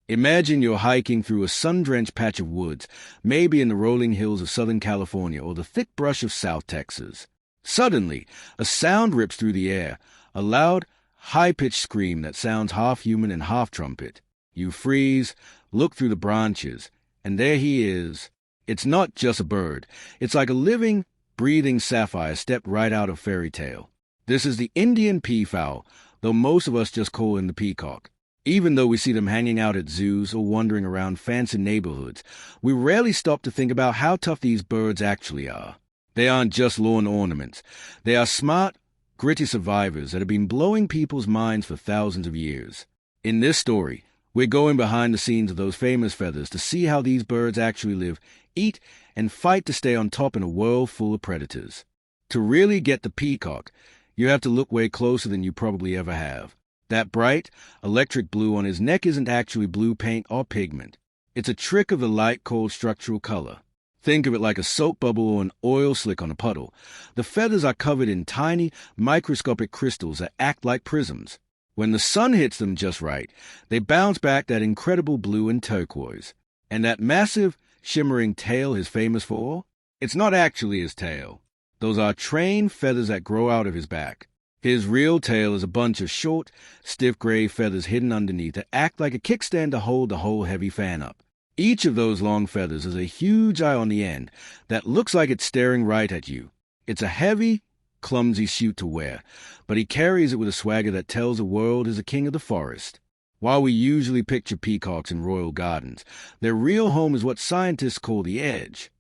Imagine you're hiking through a sun-drenched patch of woods, maybe in the rolling hills of Southern California or the thick brush of South Texas. Suddenly, a sound rips through the air, a loud, high-pitched scream that sounds half human and half trumpet. You freeze, look through the branches, and there he is. It's not just a bird. It's like a living, breathing sapphire stepped right out of fairy tale. This is the Indian peafowl, though most of us just call him the peacock. Even though we see them hanging out at zoos or wandering around fancy neighborhoods, we rarely stop to think about how tough these birds actually are. They aren't just lawn ornaments. They are smart, gritty survivors that have been blowing people's minds for thousands of years. In this story, we're going behind the scenes of those famous feathers to see how these birds actually live, eat, and fight to stay on top in a world full of predators. To really get the peacock, you have to look way closer than you probably ever have. That bright, electric blue on his neck isn't actually blue paint or pigment. It's a trick of the light, cold structural color. Think of it like a soap bubble or an oil slick on a puddle. The feathers are covered in tiny, microscopic crystals that act like prisms. When the sun hits them just right, they bounce back that incredible blue and turquoise. And that massive, shimmering tail he's famous for? It's not actually his tail. Those are trained feathers that grow out of his back. His real tail is a bunch of short, stiff gray feathers hidden underneath that act like a kickstand to hold the whole heavy fan up. Each of those long feathers is a huge eye on the end that looks like it's staring right at you. It's a heavy, clumsy suit to wear, but he carries it with a swagger that tells the world he's a king of the forest. While we usually picture peacocks in royal gardens, their real home is what scientists call the edge.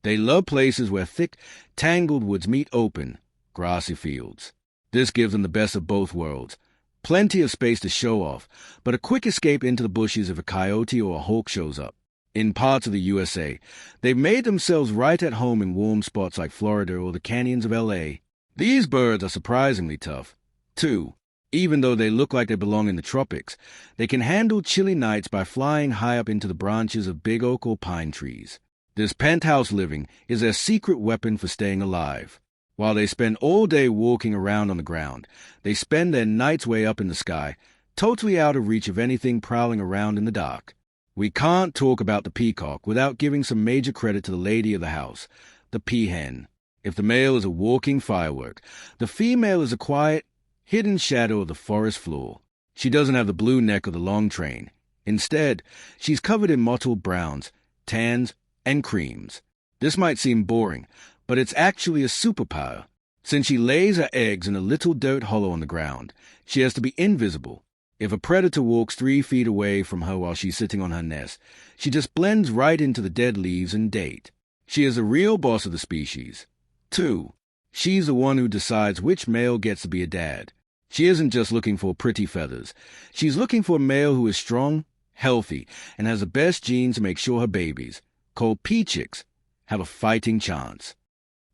They love places where thick, tangled woods meet open, grassy fields. This gives them the best of both worlds. Plenty of space to show off, but a quick escape into the bushes if a coyote or a hawk shows up. In parts of the USA, they've made themselves right at home in warm spots like Florida or the canyons of LA. These birds are surprisingly tough, too. Even though they look like they belong in the tropics, they can handle chilly nights by flying high up into the branches of big oak or pine trees. This penthouse living is their secret weapon for staying alive. While they spend all day walking around on the ground, they spend their nights way up in the sky, totally out of reach of anything prowling around in the dark. We can't talk about the peacock without giving some major credit to the lady of the house, the peahen. If the male is a walking firework, the female is a quiet, hidden shadow of the forest floor. She doesn't have the blue neck or the long train. Instead, she's covered in mottled browns, tans, and creams. This might seem boring, but it's actually a superpower. Since she lays her eggs in a little dirt hollow on the ground, she has to be invisible. If a predator walks 3 feet away from her while she's sitting on her nest, she just blends right into the dead leaves and date. She is the real boss of the species. 2. She's the one who decides which male gets to be a dad. She isn't just looking for pretty feathers. She's looking for a male who is strong, healthy, and has the best genes to make sure her babies, called pea chicks, have a fighting chance.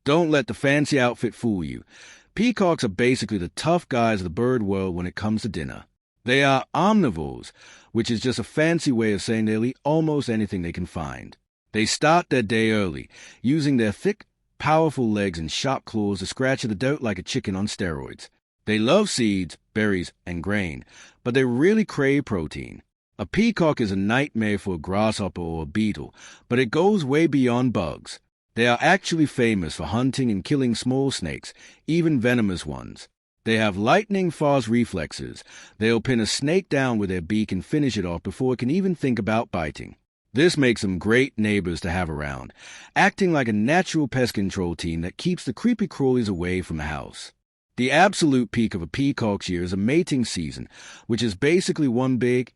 Don't let the fancy outfit fool you. Peacocks are basically the tough guys of the bird world when it comes to dinner. They are omnivores, which is just a fancy way of saying they'll eat almost anything they can find. They start their day early, using their thick, powerful legs and sharp claws to scratch at the dirt like a chicken on steroids. They love seeds, berries, and grain, but they really crave protein. A peacock is a nightmare for a grasshopper or a beetle, but it goes way beyond bugs. They are actually famous for hunting and killing small snakes, even venomous ones. They have lightning-fast reflexes. They'll pin a snake down with their beak and finish it off before it can even think about biting. This makes them great neighbors to have around, acting like a natural pest control team that keeps the creepy crawlies away from the house. The absolute peak of a peacock's year is a mating season, which is basically one big,